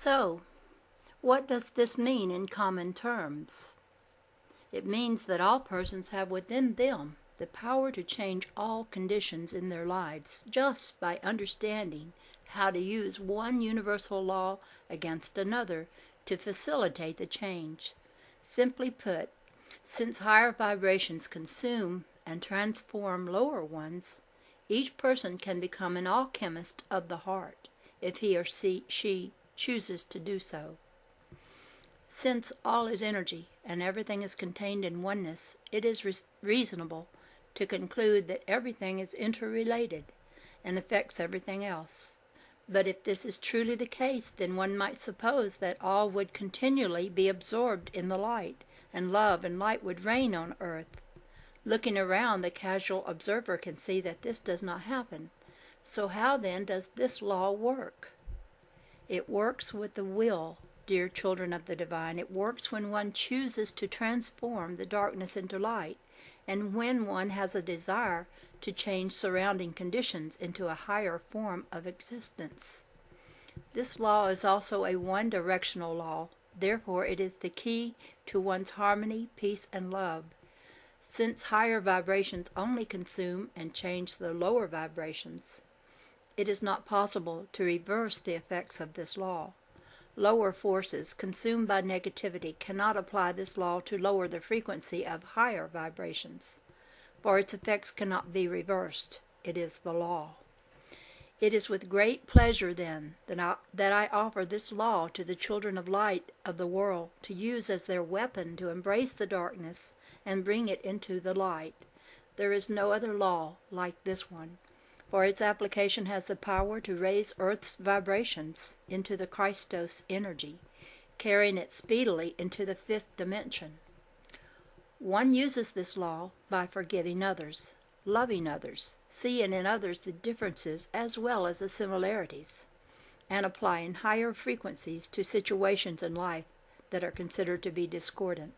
So, what does this mean in common terms? It means that all persons have within them the power to change all conditions in their lives just by understanding how to use one universal law against another to facilitate the change. Simply put, since higher vibrations consume and transform lower ones, each person can become an alchemist of the heart if he or she chooses to do so. Since all is energy and everything is contained in oneness, it is reasonable to conclude that everything is interrelated and affects everything else. But if this is truly the case, then one might suppose that all would continually be absorbed in the light, and love and light would reign on earth. Looking around, the casual observer can see that this does not happen. So how then does this law work? It works with the will, dear children of the divine. It works when one chooses to transform the darkness into light, and when one has a desire to change surrounding conditions into a higher form of existence. This law is also a one-directional law. Therefore, it is the key to one's harmony, peace, and love. Since higher vibrations only consume and change the lower vibrations, it is not possible to reverse the effects of this law. Lower forces consumed by negativity cannot apply this law to lower the frequency of higher vibrations, for its effects cannot be reversed. It is the law. It is with great pleasure, then, that I offer this law to the children of light of the world to use as their weapon to embrace the darkness and bring it into the light. There is no other law like this one, for its application has the power to raise Earth's vibrations into the Christos energy, carrying it speedily into the fifth dimension. One uses this law by forgiving others, loving others, seeing in others the differences as well as the similarities, and applying higher frequencies to situations in life that are considered to be discordant.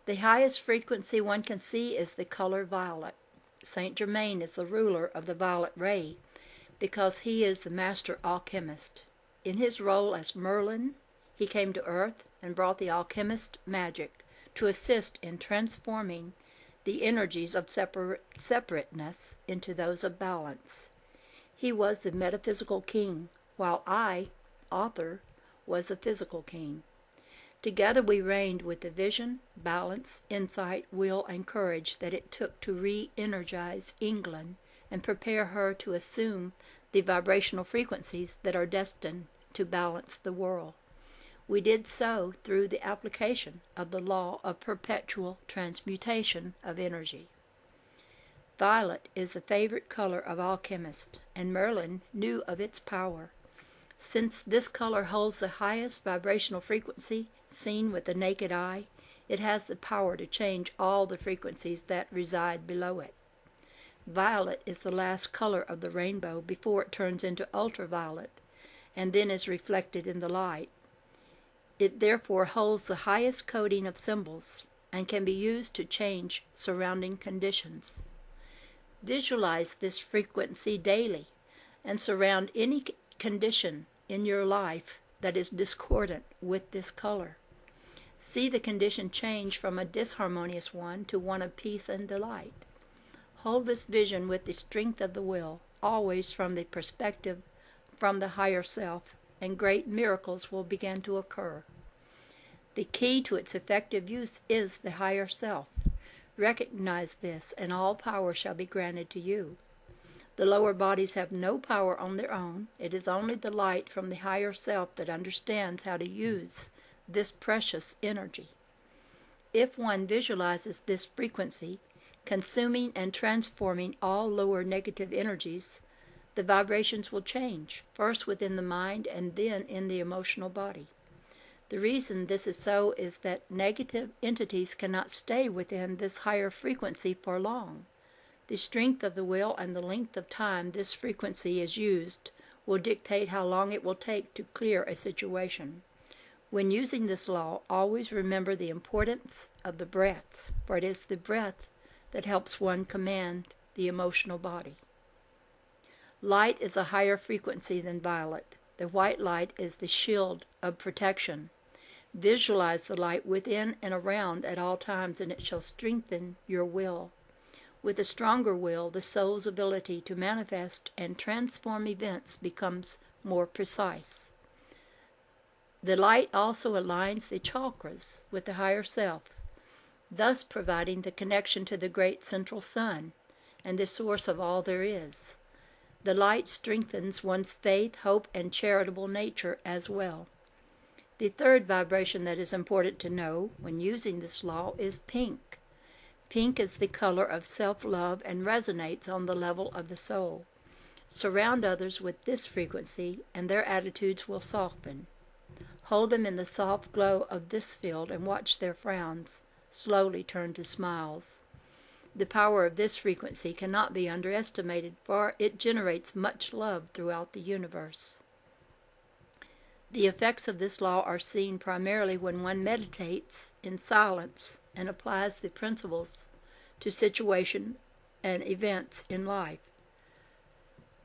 The highest frequency one can see is the color violet. Saint Germain is the ruler of the violet ray because he is the master alchemist. In his role as Merlin, he came to earth and brought the alchemist magic to assist in transforming the energies of separateness into those of balance. He was the metaphysical king, while I, author, was the physical king. Together we reigned with the vision, balance, insight, will, and courage that it took to re-energize England and prepare her to assume the vibrational frequencies that are destined to balance the world. We did so through the application of the law of perpetual transmutation of energy. Violet is the favorite color of alchemists, and Merlin knew of its power. Since this color holds the highest vibrational frequency seen with the naked eye, it has the power to change all the frequencies that reside below it. Violet is the last color of the rainbow before it turns into ultraviolet, and then is reflected in the light. It therefore holds the highest coding of symbols and can be used to change surrounding conditions. Visualize this frequency daily and surround any condition in your life that is discordant with this color. See the condition change from a disharmonious one to one of peace and delight. Hold this vision with the strength of the will, always from the perspective from the higher self, and great miracles will begin to occur. The key to its effective use is the higher self. Recognize this, and all power shall be granted to you. The lower bodies have no power on their own. It is only the light from the higher self that understands how to use this precious energy. If one visualizes this frequency, consuming and transforming all lower negative energies, the vibrations will change, first within the mind and then in the emotional body. The reason this is so is that negative entities cannot stay within this higher frequency for long. The strength of the will and the length of time this frequency is used will dictate how long it will take to clear a situation. When using this law, always remember the importance of the breath, for it is the breath that helps one command the emotional body. Light is a higher frequency than violet. The white light is the shield of protection. Visualize the light within and around at all times, and it shall strengthen your will. With a stronger will, the soul's ability to manifest and transform events becomes more precise. The light also aligns the chakras with the higher self, thus providing the connection to the great central sun and the source of all there is. The light strengthens one's faith, hope, and charitable nature as well. The third vibration that is important to know when using this law is pink. Pink is the color of self-love and resonates on the level of the soul. Surround others with this frequency and their attitudes will soften. Hold them in the soft glow of this field and watch their frowns slowly turn to smiles. The power of this frequency cannot be underestimated, for it generates much love throughout the universe. The effects of this law are seen primarily when one meditates in silence and applies the principles to situations and events in life.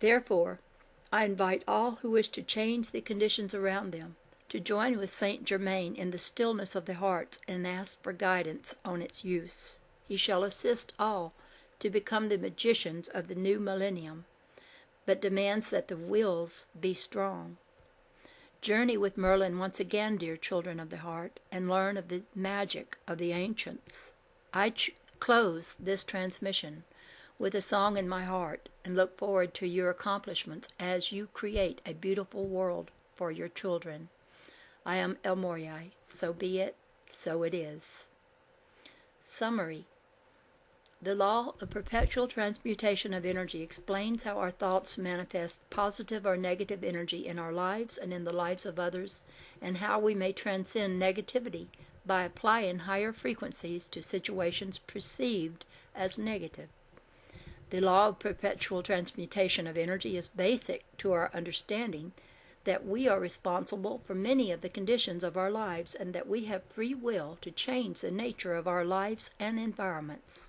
Therefore, I invite all who wish to change the conditions around them to join with Saint Germain in the stillness of the heart and ask for guidance on its use. He shall assist all to become the magicians of the new millennium, but demands that the wills be strong. Journey with Merlin once again, dear children of the heart, and learn of the magic of the ancients. I close this transmission with a song in my heart and look forward to your accomplishments as you create a beautiful world for your children. I am El Morya. So be it, so it is. Summary. The law of perpetual transmutation of energy explains how our thoughts manifest positive or negative energy in our lives and in the lives of others, and how we may transcend negativity by applying higher frequencies to situations perceived as negative. The law of perpetual transmutation of energy is basic to our understanding that we are responsible for many of the conditions of our lives and that we have free will to change the nature of our lives and environments.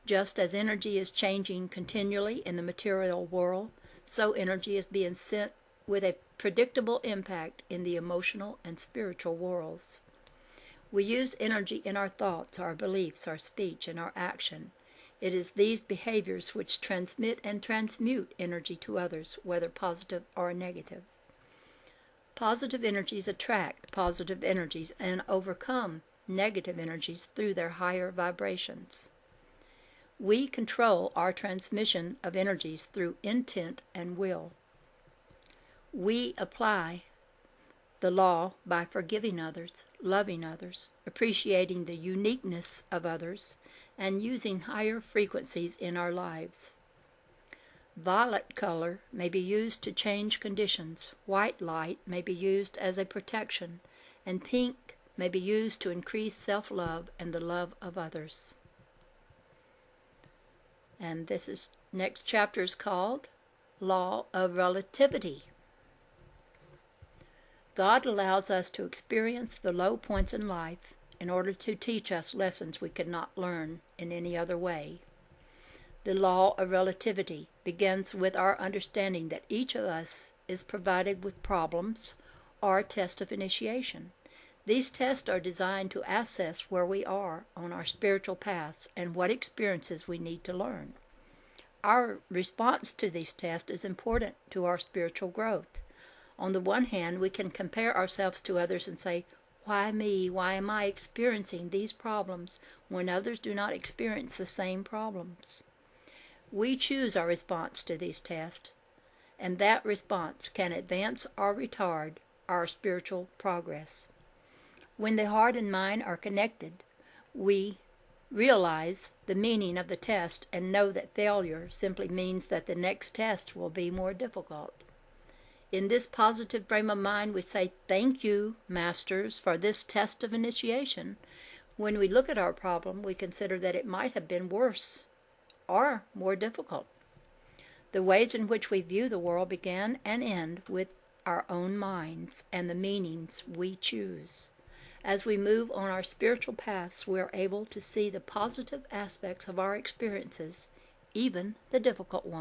Just as energy is changing continually in the material world, so energy is being sent with a predictable impact in the emotional and spiritual worlds. We use energy in our thoughts, our beliefs, our speech, and our action. It is these behaviors which transmit and transmute energy to others, whether positive or negative. Positive energies attract positive energies and overcome negative energies through their higher vibrations. We control our transmission of energies through intent and will. We apply the law by forgiving others, loving others, appreciating the uniqueness of others, and using higher frequencies in our lives. Violet color may be used to change conditions, white light may be used as a protection, and pink may be used to increase self-love and the love of others. And next chapter is called Law of Relativity. God allows us to experience the low points in life in order to teach us lessons we could not learn in any other way. The law of relativity begins with our understanding that each of us is provided with problems or tests of initiation. These tests are designed to assess where we are on our spiritual paths and what experiences we need to learn. Our response to these tests is important to our spiritual growth. On the one hand, we can compare ourselves to others and say, "Why me? Why am I experiencing these problems when others do not experience the same problems?" We choose our response to these tests, and that response can advance or retard our spiritual progress. When the heart and mind are connected, we realize the meaning of the test and know that failure simply means that the next test will be more difficult. In this positive frame of mind, we say, "Thank you, Masters, for this test of initiation." When we look at our problem, we consider that it might have been worse or more difficult. The ways in which we view the world begin and end with our own minds and the meanings we choose. As we move on our spiritual paths, we are able to see the positive aspects of our experiences, even the difficult ones.